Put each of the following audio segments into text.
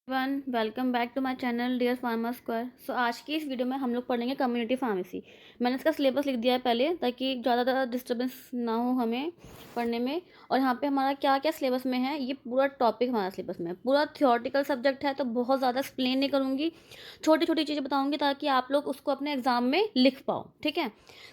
One welcome back to my channel dear Pharma Square. आज की इस वीडियो में हम लोग पढ़ेंगे कम्युनिटी फार्मेसी। मैंने इसका सिलेबस लिख दिया है पहले, ताकि ज़्यादा डिस्टर्बेंस ना हो हमें पढ़ने में। और यहाँ पे हमारा क्या क्या सिलेबस में है, ये पूरा टॉपिक हमारा सिलेबस में है। पूरा थियोरटिकल सब्जेक्ट है, तो बहुत ज़्यादा एक्सप्लेन नहीं करूँगी, छोटी छोटी चीज़ें बताऊँगी ताकि आप लोग उसको अपने एग्जाम में लिख पाओ। ठीक है,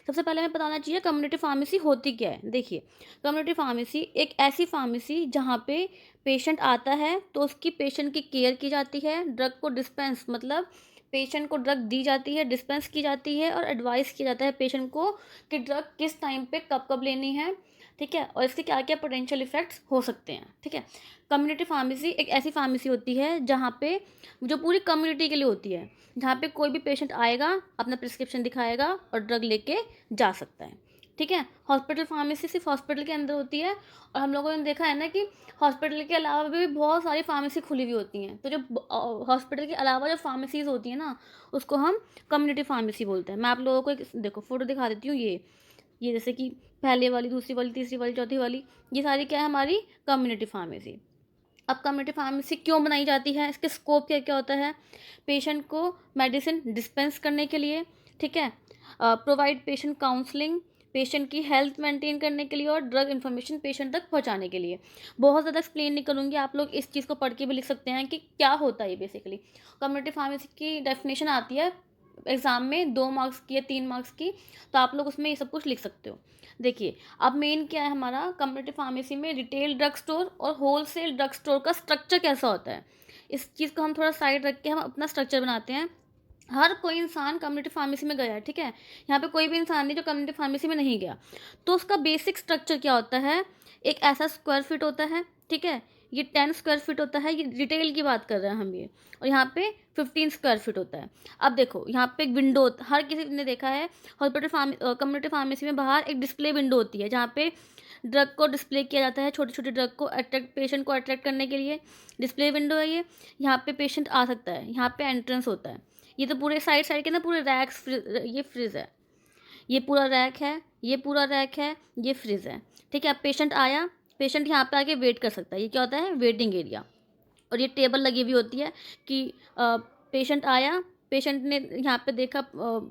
सबसे पहले मैं बताना चाहिए कम्युनिटी फार्मेसी होती क्या है। देखिए, कम्युनिटी फार्मेसी एक ऐसी फार्मेसी जहाँ पे पेशेंट आता है तो उसकी पेशेंट की केयर की जाती है, ड्रग को डिस्पेंस मतलब पेशेंट को ड्रग दी जाती है, डिस्पेंस की जाती है, और एडवाइस किया जाता है पेशेंट को कि ड्रग किस टाइम पे कब कब लेनी है। ठीक है, और इसके क्या क्या पोटेंशियल इफेक्ट्स हो सकते हैं। ठीक है, कम्युनिटी फार्मेसी एक ऐसी फार्मेसी होती है जहाँ पे जो पूरी कम्युनिटी के लिए होती है, जहाँ पे कोई भी पेशेंट आएगा, अपना प्रिस्क्रिप्शन दिखाएगा और ड्रग लेके जा सकता है। ठीक है, हॉस्पिटल फार्मेसी सिर्फ हॉस्पिटल के अंदर होती है, और हम लोगों ने देखा है ना कि हॉस्पिटल के अलावा भी बहुत सारी फार्मेसी खुली हुई होती हैं। तो जो हॉस्पिटल के अलावा जो फार्मेसीज होती हैं ना, उसको हम कम्युनिटी फार्मेसी बोलते हैं। मैं आप लोगों को एक देखो फोटो दिखा देती हूँ। ये जैसे कि पहले वाली, दूसरी वाली, तीसरी वाली, चौथी वाली, ये सारी क्या है, हमारी कम्युनिटी फार्मेसी। अब कम्युनिटी फार्मेसी क्यों बनाई जाती है, इसके स्कोप क्या क्या होता है। पेशेंट को मेडिसिन डिस्पेंस करने के लिए, ठीक है, प्रोवाइड पेशेंट काउंसलिंग, पेशेंट की हेल्थ मेंटेन करने के लिए, और ड्रग इन्फॉर्मेशन पेशेंट तक पहुंचाने के लिए। बहुत ज़्यादा एक्सप्लेन नहीं करूँगी, आप लोग इस चीज़ को पढ़ के भी लिख सकते हैं कि क्या होता है ये बेसिकली। कम्युनिटी फार्मेसी की डेफिनेशन आती है एग्ज़ाम में, 2 मार्क्स की या 3 मार्क्स की, तो आप लोग उसमें ये सब कुछ लिख सकते हो। देखिए, अब मेन क्या है हमारा कम्युनिटी फार्मेसी में, रिटेल ड्रग स्टोर और होलसेल ड्रग स्टोर का स्ट्रक्चर कैसा होता है, इस चीज़ को हम थोड़ा साइड रख के हम अपना स्ट्रक्चर बनाते हैं। हर कोई इंसान कम्युनिटी फार्मेसी में गया है, ठीक है, यहाँ पे कोई भी इंसान नहीं जो कम्युनिटी फार्मेसी में नहीं गया। तो उसका बेसिक स्ट्रक्चर क्या होता है, एक ऐसा स्क्वायर फीट होता है, ठीक है, ये 10 स्क्वायर फीट होता है, ये रिटेल की बात कर रहे हैं हम ये। और यहाँ पे 15 स्क्वायर फीट होता है। अब देखो, यहाँ पे एक विंडो, हर किसी ने देखा है हॉस्पिटल कम्युनिटी फार्मेसी में बाहर एक डिस्प्ले विंडो होती है, जहाँ पे ड्रग को डिस्प्ले किया जाता है, छोटे छोटे ड्रग को अट्रैक्ट, पेशेंट को अट्रैक्ट करने के लिए डिस्प्ले विंडो है ये। यहाँ पे पेशेंट आ सकता है, यहाँ पे एंट्रेंस होता है। ये तो पूरे साइड साइड के ना पूरे रैक्स, ये फ्रिज है, ये पूरा रैक है, ये पूरा रैक है, ये फ्रिज है। ठीक है, अब पेशेंट आया, पेशेंट यहाँ पे आके वेट कर सकता है, ये क्या होता है, वेटिंग एरिया। और ये टेबल लगी हुई होती है कि पेशेंट आया, पेशेंट ने यहाँ पे देखा,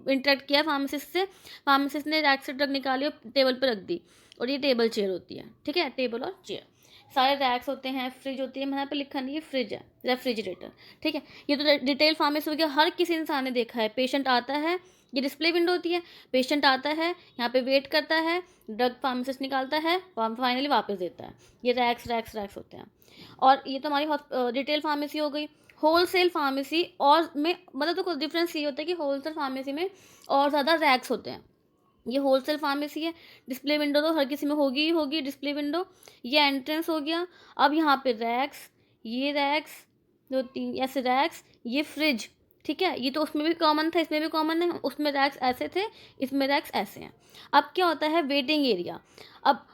इंटरेक्ट किया फार्मासिस्ट से, फार्मासिस्ट ने रैक से ड्रग निकाली और टेबल पे रख दी, और ये टेबल चेयर होती है। ठीक है, टेबल और चेयर, सारे रैक्स होते हैं, फ्रिज होती है, यहाँ पे लिखा नहीं है फ्रिज है, रेफ्रिजरेटर। ठीक है, ये तो डिटेल फार्मेसी हो गया, हर किसी इंसान ने देखा है। पेशेंट आता है, ये डिस्प्ले विंडो होती है, पेशेंट आता है, यहाँ पे वेट करता है, ड्रग फार्मासिस्ट निकालता है, फाइनली वापस देता है। ये रैक्स रैक्स रैक्स होते हैं। और ये तो हमारी रिटेल फार्मेसी हो गई। होलसेल फार्मेसी और में मतलब तो कुछ डिफरेंस ये होता है कि होलसेल फार्मेसी में और ज़्यादा रैक्स होते हैं। ये होलसेल फार्मेसी है, डिस्प्ले विंडो तो हर किसी में होगी ही होगी, डिस्प्ले विंडो, ये एंट्रेंस हो गया। अब यहाँ पे रैक्स, ये रैक्स, 2 3 ऐसे रैक्स, ये फ्रिज। ठीक है, ये तो उसमें भी कॉमन था, इसमें भी कॉमन है, उसमें रैक्स ऐसे थे, इसमें रैक्स ऐसे हैं। अब क्या होता है, वेटिंग एरिया। अब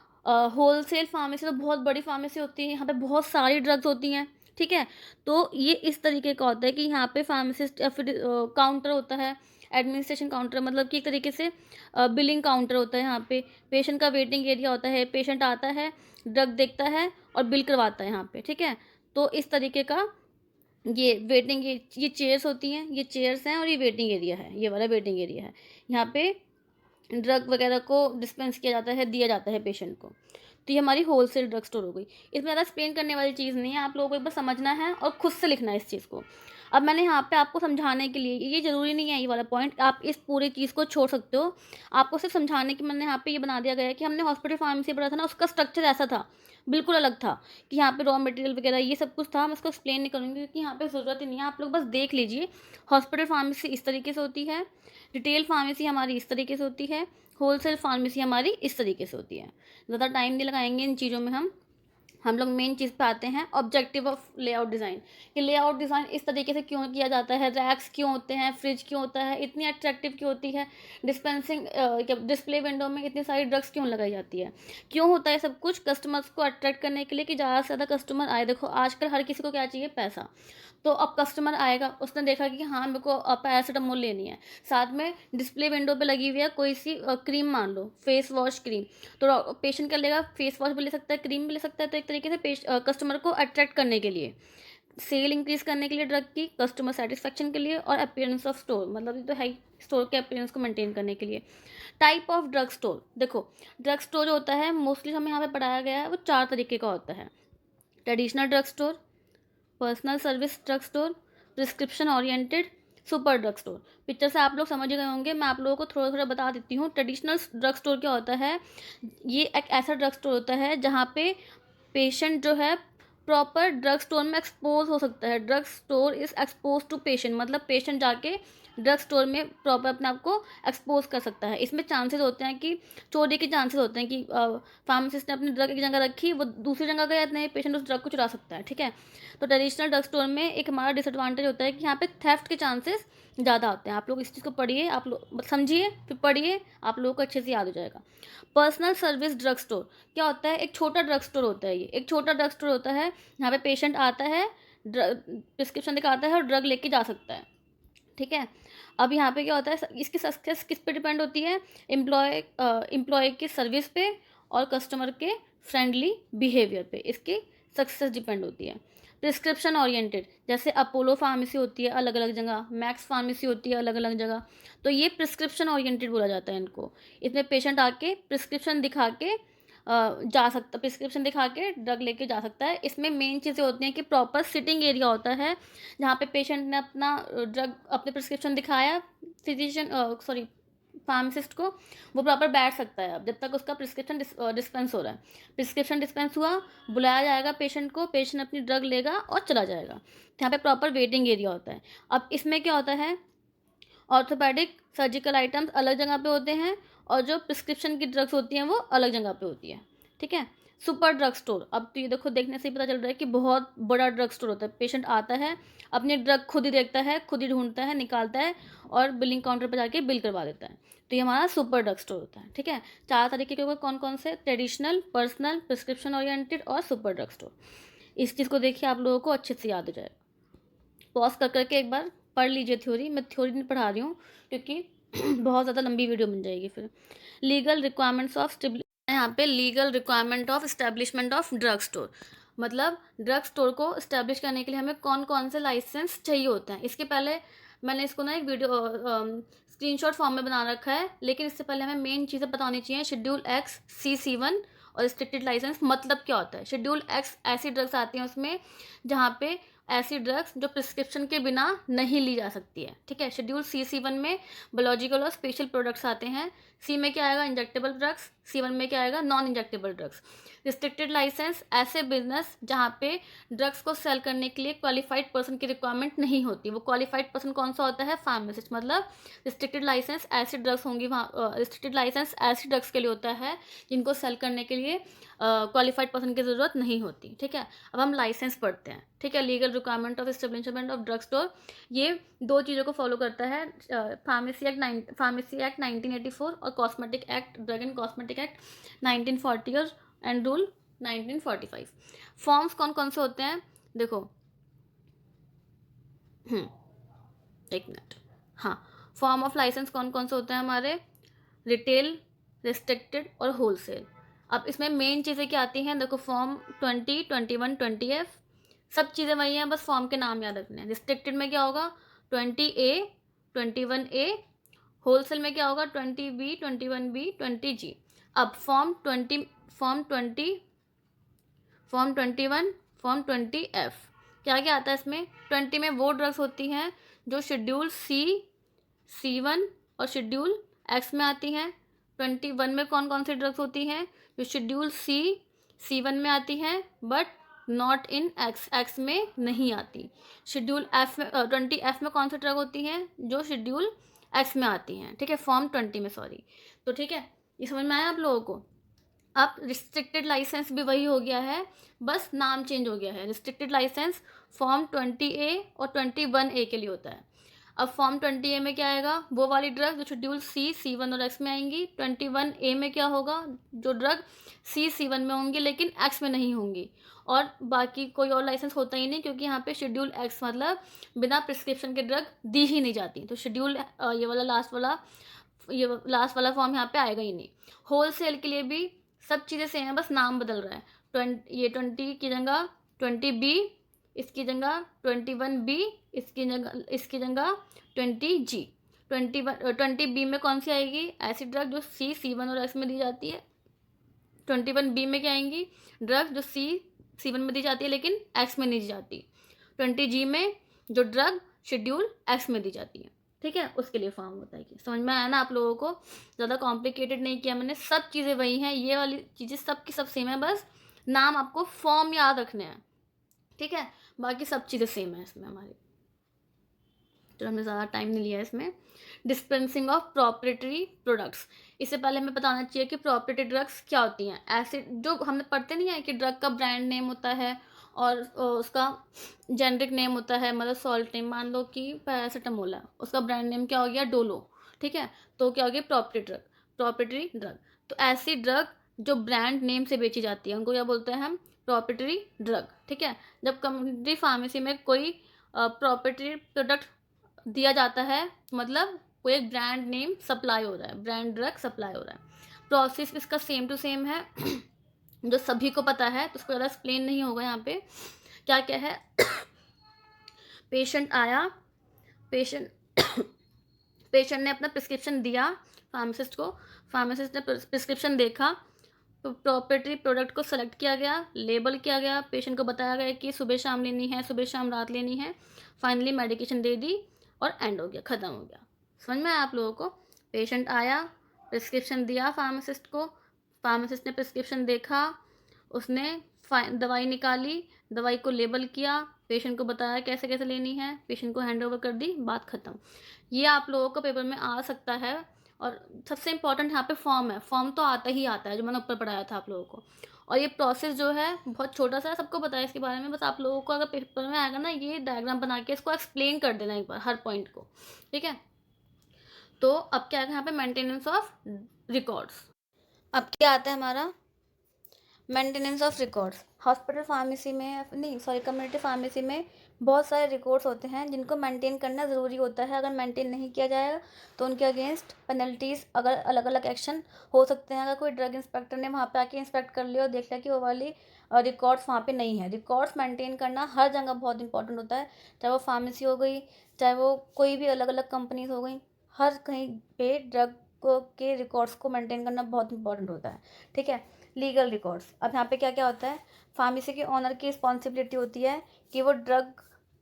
होलसेल फार्मेसी तो बहुत बड़ी फार्मेसी होती है, यहाँ पे बहुत सारी ड्रग्स होती हैं। ठीक है, तो ये इस तरीके का होता है कि यहाँ पे फार्मासिस्ट या फिर काउंटर होता है, एडमिनिस्ट्रेशन काउंटर, मतलब कि एक तरीके से बिलिंग काउंटर होता है। यहाँ पे पेशेंट का वेटिंग एरिया होता है, पेशेंट आता है, ड्रग देखता है और बिल करवाता है यहाँ पे। ठीक है, तो इस तरीके का ये वेटिंग, ये चेयर्स होती हैं, ये चेयर्स हैं, और ये वेटिंग एरिया है, ये वाला वेटिंग एरिया है। यहाँ पे ड्रग वगैरह को डिस्पेंस किया जाता है, दिया जाता है पेशेंट को। तो ये हमारी होलसेल ड्रग स्टोर हो गई। इसमें ज़्यादा एक्सप्लेन करने वाली चीज़ नहीं है, आप लोगों को एक बार समझना है और खुद से लिखना है इस चीज़ को। अब मैंने यहाँ पे आपको समझाने के लिए, ये ज़रूरी नहीं है ये वाला पॉइंट, आप इस पूरी चीज़ को छोड़ सकते हो। आपको सिर्फ समझाने की मैंने यहाँ पे ये बना दिया गया है कि हमने हॉस्पिटल फार्मेसी पढ़ा था ना, उसका स्ट्रक्चर ऐसा था, बिल्कुल अलग था, कि यहाँ पे रॉ मटेरियल वगैरह ये सब कुछ था। मैं इसको एक्सप्लेन नहीं करूँगी क्योंकि यहाँ पे ज़रूरत ही नहीं है, आप लोग बस देख लीजिए। हॉस्पिटल फार्मेसी इस तरीके से होती है, रिटेल फार्मेसी हमारी इस तरीके से होती है, होलसेल फार्मेसी हमारी इस तरीके से होती है। ज़्यादा टाइम नहीं लगाएंगे इन चीज़ों में। हम लोग मेन चीज़ पे आते हैं, ऑब्जेक्टिव ऑफ लेआउट डिज़ाइन, कि लेआउट डिज़ाइन इस तरीके से क्यों किया जाता है, रैक्स क्यों होते हैं, फ्रिज क्यों होता है, इतनी अट्रैक्टिव क्यों होती है, डिस्पेंसिंग डिस्प्ले विंडो में इतनी सारी ड्रग्स क्यों लगाई जाती है, क्यों होता है सब कुछ, कस्टमर्स को अट्रैक्ट करने के लिए कि ज़्यादा से ज़्यादा कस्टमर आए। देखो आजकल हर किसी को क्या चाहिए, पैसा। तो अब कस्टमर आएगा, उसने देखा कि हाँ मेरे को पैरासीटामोल लेनी है, साथ में डिस्प्ले विंडो पे लगी हुई है कोई सी क्रीम, मान लो फेस वॉश क्रीम, तो पेशेंट क्या लेगा, फेस वॉश भी ले सकता है, क्रीम भी ले सकता है। तो एक तरीके से कस्टमर को अट्रैक्ट करने के लिए सेल इंक्रीज करने के लिए ड्रग की, कस्टमर सेटिस्फेक्शन के लिए, और अपीयरेंस ऑफ स्टोर, मतलब ये तो है स्टोर के अपीयरेंस को मेंटेन करने के लिए। टाइप ऑफ ड्रग स्टोर, देखो ड्रग स्टोर जो होता है मोस्टली हमें यहाँ पे पढ़ाया गया है वो 4 तरीके का होता है। Traditional drug store, personal service drug store, prescription oriented, super drug store. Picture से आप लोग समझ गए होंगे, मैं आप लोगों को थोड़ा थोड़ा बता देती हूँ। ट्रेडिशनल ड्रग स्टोर क्या होता है, ये एक ऐसा ड्रग स्टोर होता है जहाँ पे पेशेंट जो है प्रॉपर ड्रग स्टोर में एक्सपोज हो सकता है। Drug store is expose to patient, मतलब पेशेंट जाके ड्रग स्टोर में प्रॉपर अपने आप को एक्सपोज कर सकता है। इसमें चांसेस होते हैं कि चोरी के चांसेस होते हैं कि फार्मासिस्ट ने अपनी ड्रग एक जगह रखी, वो दूसरी जगह गया, इतने पेशेंट उस ड्रग को चुरा सकता है। ठीक है, तो ट्रेडिशनल ड्रग स्टोर में एक हमारा डिसएडवांटेज होता है कि यहाँ पे थेफ्ट के चांसेस ज़्यादा होते हैं। आप लोग इस चीज़ को पढ़िए, आप लोग समझिए, फिर पढ़िए, आप लोगों को अच्छे से याद हो जाएगा। पर्सनल सर्विस ड्रग स्टोर क्या होता है, एक छोटा ड्रग स्टोर होता है। ये एक छोटा ड्रग स्टोर होता है, यहाँ पे पेशेंट आता है, प्रिस्क्रिप्शन दिखाता है और ड्रग लेके जा सकता है। ठीक है, अब यहाँ पे क्या होता है, इसकी सक्सेस किस पे डिपेंड होती है, एम्प्लॉय की सर्विस पे और कस्टमर के फ्रेंडली बिहेवियर पे इसकी सक्सेस डिपेंड होती है। प्रिस्क्रिप्शन ओरिएंटेड, जैसे अपोलो फार्मेसी होती है अलग अलग जगह, मैक्स फार्मेसी होती है अलग अलग जगह, तो ये प्रिस्क्रिप्शन ओरिएंटेड बोला जाता है इनको। इसमें पेशेंट आके प्रिस्क्रिप्शन दिखा के जा सकता, प्रिस्क्रिप्शन दिखा के ड्रग लेके जा सकता है। इसमें मेन चीज़ें होती हैं कि प्रॉपर सिटिंग एरिया होता है जहाँ पे पेशेंट ने अपना ड्रग, अपने प्रिस्क्रिप्शन दिखाया, फिजिशियन सॉरी फार्मासिस्ट को, वो प्रॉपर बैठ सकता है अब जब तक उसका प्रिस्क्रिप्शन डिस्पेंस हो रहा है। प्रिस्क्रिप्शन डिस्पेंस हुआ, बुलाया जाएगा पेशेंट को, पेशेंट अपनी ड्रग लेगा और चला जाएगा। यहाँ पे प्रॉपर वेटिंग एरिया होता है। अब इसमें क्या होता है, ऑर्थोपेडिक सर्जिकल आइटम्स अलग जगह पे होते हैं और जो प्रिस्क्रिप्शन की ड्रग्स होती हैं वो अलग जगह पे होती है। ठीक है, सुपर ड्रग स्टोर, अब तो ये देखो देखने से ही पता चल रहा है कि बहुत बड़ा ड्रग स्टोर होता है। पेशेंट आता है, अपनी ड्रग खुद ही देखता है, खुद ही ढूंढता है, निकालता है और बिलिंग काउंटर पर जाके बिल करवा देता है। तो ये हमारा सुपर ड्रग स्टोर होता है। ठीक है, 4 तरीके के कौन कौन से, ट्रेडिशनल, पर्सनल, प्रिस्क्रिप्शन ओरिएंटेड और सुपर ड्रग स्टोर। इस चीज़ को देखिए, आप लोगों को अच्छे से याद हो जाएगा। पॉज कर करके एक बार पढ़ लीजिए थ्योरी, मैं थ्योरी नहीं पढ़ा रही हूँ क्योंकि बहुत ज़्यादा लंबी वीडियो बन जाएगी फिर। लीगल रिक्वायरमेंट्स ऑफ यहाँ पे legal requirement of establishment of drug store, मतलब ड्रग स्टोर को इस्टेब्लिश करने के लिए हमें कौन कौन से लाइसेंस चाहिए होते हैं। इसके पहले मैंने इसको ना एक वीडियो स्क्रीनशॉट फॉर्म में बना रखा है, लेकिन इससे पहले हमें मेन चीज़ें पता होनी चाहिए। शेड्यूल एक्स C1 और रिस्ट्रिक्टेड लाइसेंस मतलब क्या होता है। शेड्यूल एक्स ऐसी ड्रग्स आती हैं उसमें जहाँ पे ऐसी ड्रग्स जो प्रिस्क्रिप्शन के बिना नहीं ली जा सकती है। ठीक है, शेड्यूल C1 में बायोलॉजिकल और स्पेशल प्रोडक्ट्स आते हैं। सी में क्या आएगा, इंजेक्टेबल ड्रग्स। C1 में क्या आएगा, non injectable drugs. Restricted licence ऐसे बिजनेस जहाँ पे ड्रग्स को सेल करने के लिए क्वालिफाइड पर्सन की रिक्वायरमेंट नहीं होती। वो क्वालिफाइड पर्सन कौन सा होता है, फार्मासिस्ट। मतलब रिस्ट्रिक्टेड लाइसेंस ऐसी ड्रग्स होंगी वहाँ, रिस्ट्रिक्टेड लाइसेंस ऐसी ड्रग्स के लिए होता है जिनको सेल करने के लिए क्वालिफाइड पर्सन की ज़रूरत नहीं होती। ठीक है, अब हम लाइसेंस पढ़ते हैं। ठीक है, legal requirement of establishment of drug store, ये 2 चीज़ों को फॉलो करता है, फार्मेसी एक्ट 1984 और cosmetic act, drug and cosmetic act 1940 and rule 1945। Forms कौन कौन से होते हैं, देखो एक मिनट, हाँ, फॉर्म ऑफ लाइसेंस कौन कौन से होते हैं हमारे, रिटेल, रिस्ट्रिक्टेड और होलसेल। अब इसमें मेन चीज़ें क्या आती हैं, देखो फॉर्म 20, 21, 20F, सब चीज़ें वही हैं, बस फॉर्म के नाम याद रखने हैं। रिस्ट्रिक्टेड में क्या होगा, 20A, 21A, होलसेल में क्या होगा, 20B, 21B, 20G। अब फॉर्म 21, फॉर्म 20F क्या क्या आता है इसमें। 20 में वो ड्रग्स होती हैं जो शेड्यूल C1 और शेड्यूल X में आती हैं। 21 में कौन कौन सी ड्रग्स होती हैं, जो शेड्यूल C1 में आती हैं बट नॉट इन X में नहीं आती। शेड्यूल F में 20F में कौन सी ड्रग होती हैं, जो शेड्यूल X में आती हैं। ठीक है, फॉर्म 20 में, सॉरी। तो ठीक है, ये समझ में आया आप लोगों को। अब रिस्ट्रिक्टेड लाइसेंस भी वही हो गया है, बस नाम चेंज हो गया है। रिस्ट्रिक्टेड लाइसेंस फॉर्म 20A और 21A के लिए होता है। अब फॉर्म 20A में क्या आएगा, वो वाली ड्रग जो शेड्यूल C1 और X में आएंगी। 21A में क्या होगा, जो ड्रग C1 में होंगी लेकिन X में नहीं होंगी। और बाकी कोई और लाइसेंस होता ही नहीं, क्योंकि यहाँ पे शेड्यूल X मतलब बिना प्रिस्क्रिप्शन के ड्रग दी ही नहीं जाती। तो शेड्यूल ये लास्ट वाला फॉर्म यहाँ पे आएगा ही नहीं। होलसेल के लिए भी सब चीज़ें सेम है, बस नाम बदल रहा है। 20 की जगह 20B इसकी जगह 21B, इसकी जगह 20G। 20B में कौन सी आएगी? ऐसी ड्रग जो C1 और S में दी जाती है। 21B में क्या आएंगी? ड्रग जो C1 में दी जाती है लेकिन X में नहीं दी जाती। 20G में जो ड्रग शेड्यूल X में दी जाती है। ठीक है, उसके लिए फॉर्म होता है। कि समझ में आया ना आप लोगों को? ज़्यादा कॉम्प्लिकेटेड नहीं किया मैंने, सब चीज़ें वही हैं, ये वाली चीज़ें सब की सब सेम है, बस नाम आपको फॉर्म याद रखने हैं। ठीक है, बाकी सब चीज़ें सेम है इसमें हमारी। तो हमने ज़्यादा टाइम नहीं लिया इसमें। डिस्पेंसिंग ऑफ प्रॉप्रिएटरी प्रोडक्ट्स, इससे पहले हमें बताना चाहिए कि प्रॉप्रिएटरी ड्रग्स क्या होती हैं। ऐसे जो हमने पढ़ते नहीं है कि ड्रग का ब्रांड नेम होता है और उसका जेनरिक नेम होता है, मतलब सॉल्ट नेम। मान लो कि पैरासीटामोल है, उसका ब्रांड नेम क्या हो गया? डोलो। ठीक है, तो क्या हो गया? प्रॉप्रिएटरी ड्रग। तो ऐसी ड्रग जो ब्रांड नेम से बेची जाती है उनको क्या बोलते हैं हम? प्रॉप्रिएटरी ड्रग। ठीक है, जब कम्युनिटी फार्मेसी में कोई प्रॉप्रिएटरी प्रोडक्ट दिया जाता है, मतलब कोई एक ब्रांड नेम सप्लाई हो रहा है, ब्रांड ड्रग सप्लाई हो रहा है। प्रोसेस इसका सेम टू सेम है जो सभी को पता है, तो उसको ज़्यादा एक्सप्लेन नहीं होगा यहाँ पे। क्या क्या है? पेशेंट आया, पेशेंट ने अपना प्रिस्क्रिप्शन दिया फार्मासिस्ट को, फार्मासिस्ट ने प्रिस्क्रिप्शन देखा, तो प्रॉपर्टी प्रोडक्ट को सेलेक्ट किया गया, लेबल किया गया, पेशेंट को बताया गया कि सुबह शाम लेनी है, सुबह शाम रात लेनी है। फाइनली मेडिकेशन दे दी और एंड हो गया, ख़त्म हो गया। समझ में आया आप लोगों को? पेशेंट आया, प्रिस्क्रिप्शन दिया फार्मासिस्ट को, फार्मासिस्ट ने प्रिस्क्रिप्शन देखा, उसने दवाई निकाली, दवाई को लेबल किया, पेशेंट को बताया कैसे कैसे लेनी है, पेशेंट को हैंड ओवर कर दी, बात ख़त्म। ये आप लोगों को पेपर में आ सकता है। और सबसे इम्पॉर्टेंट यहाँ पे फॉर्म है, फॉर्म तो आता ही आता है, जो मैंने ऊपर पढ़ाया था आप लोगों को। और ये प्रोसेस जो है बहुत छोटा सा है, सबको पता है इसके बारे में, बस आप लोगों को अगर पेपर में आएगा ना, ये डायग्राम बना के इसको एक्सप्लेन कर देना एक बार हर पॉइंट को। ठीक है, तो अब क्या है यहाँ पे? Maintenance of records. अब क्या आता है हमारा? Maintenance of records. Hospital pharmacy में, नहीं सॉरी, कम्युनिटी फार्मेसी में बहुत सारे रिकॉर्ड्स होते हैं जिनको मेंटेन करना ज़रूरी होता है। अगर मेंटेन नहीं किया जाएगा तो उनके अगेंस्ट पेनल्टीज़, अगर अलग अलग एक्शन हो सकते हैं। अगर कोई ड्रग इंस्पेक्टर ने वहाँ पे आके इंस्पेक्ट कर लिया और देख लिया कि वो वाली रिकॉर्ड्स वहाँ पे नहीं है। रिकॉर्ड्स मेंटेन करना हर जगह बहुत इंपॉर्टेंट होता है, चाहे वो फार्मेसी हो गई, चाहे वो कोई भी अलग अलग कंपनीज हो गई, हर कहीं पे ड्रग के रिकॉर्ड्स को मेंटेन करना बहुत इंपॉर्टेंट होता है। ठीक है, लीगल रिकॉर्ड्स। अब यहाँ पे क्या क्या होता है? फार्मेसी के ऑनर की रिस्पॉन्सिबिलिटी होती है कि वो ड्रग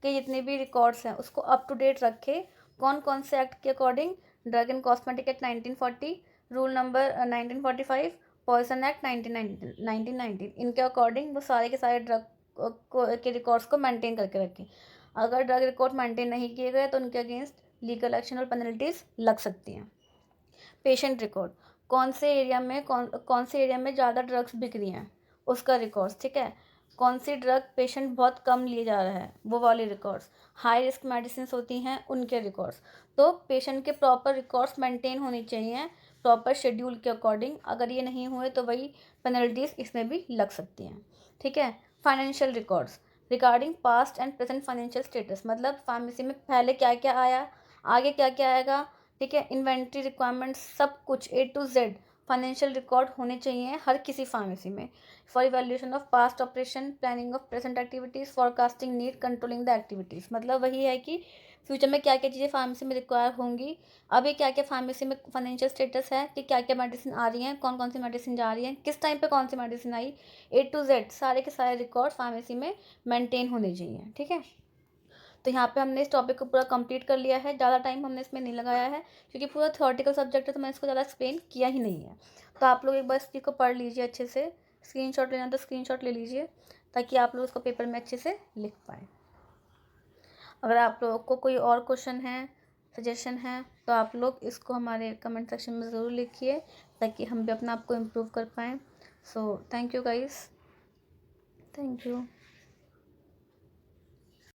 के जितने भी रिकॉर्ड्स हैं उसको अप टू डेट रखे। कौन कौन से एक्ट के according? Drug and cosmetic act 1940, rule number 1945, poison act 1919, इनके अकॉर्डिंग वो सारे के सारे ड्रग के रिकॉर्ड्स को मेंटेन करके रखें। अगर ड्रग रिकॉर्ड मेंटेन नहीं किए गए तो उनके अगेंस्ट लीगल एक्शन और पेनल्टीज लग सकती हैं। पेशेंट रिकॉर्ड, कौन से एरिया में ज़्यादा ड्रग्स बिक रही हैं उसका रिकॉर्ड्स। ठीक है, कौन सी ड्रग पेशेंट बहुत कम लिए जा रहा है वो वाले रिकॉर्ड्स। हाई रिस्क मेडिसिन होती हैं उनके रिकॉर्ड्स। तो पेशेंट के प्रॉपर रिकॉर्ड्स मेंटेन होनी चाहिए प्रॉपर शेड्यूल के अकॉर्डिंग। अगर ये नहीं हुए तो वही पेनल्टीज इसमें भी लग सकती हैं। ठीक है, financial records regarding past and present financial status, मतलब फार्मेसी में पहले क्या क्या आया, आगे क्या क्या आएगा। ठीक है, इन्वेंट्री रिक्वायरमेंट्स, सब कुछ A to Z financial record होने चाहिए हर किसी फार्मेसी में। For evaluation of past operation, planning of present activities, forecasting need, controlling the activities, मतलब वही है कि फ्यूचर में क्या क्या चीज़ें फार्मेसी में रिक्वायर होंगी, अभी क्या क्या फार्मेसी में फाइनेंशियल स्टेटस है कि क्या क्या मेडिसिन आ रही हैं, कौन कौन सी मेडिसिन जा रही हैं, किस टाइम पे कौन सी मेडिसिन आई। A to Z सारे के सारे रिकॉर्ड फार्मेसी में मेंटेन होने चाहिए। ठीक है, तो यहाँ पे हमने इस टॉपिक को पूरा कंप्लीट कर लिया है। ज़्यादा टाइम हमने इसमें नहीं लगाया है क्योंकि पूरा थ्योरेटिकल सब्जेक्ट है, तो मैंने इसको ज़्यादा एक्सप्लेन किया ही नहीं है। तो आप लोग एक बार इस चीज़ को पढ़ लीजिए अच्छे से, स्क्रीनशॉट लेना तो स्क्रीनशॉट ले लीजिए ताकि आप लोग इसको पेपर में अच्छे से लिख पाएँ। अगर आप लोगों को कोई और क्वेश्चन है, सजेशन है, तो आप लोग इसको हमारे कमेंट सेक्शन में ज़रूर लिखिए ताकि हम भी अपना आपको इम्प्रूव कर पाएँ। So thank you guys, thank you.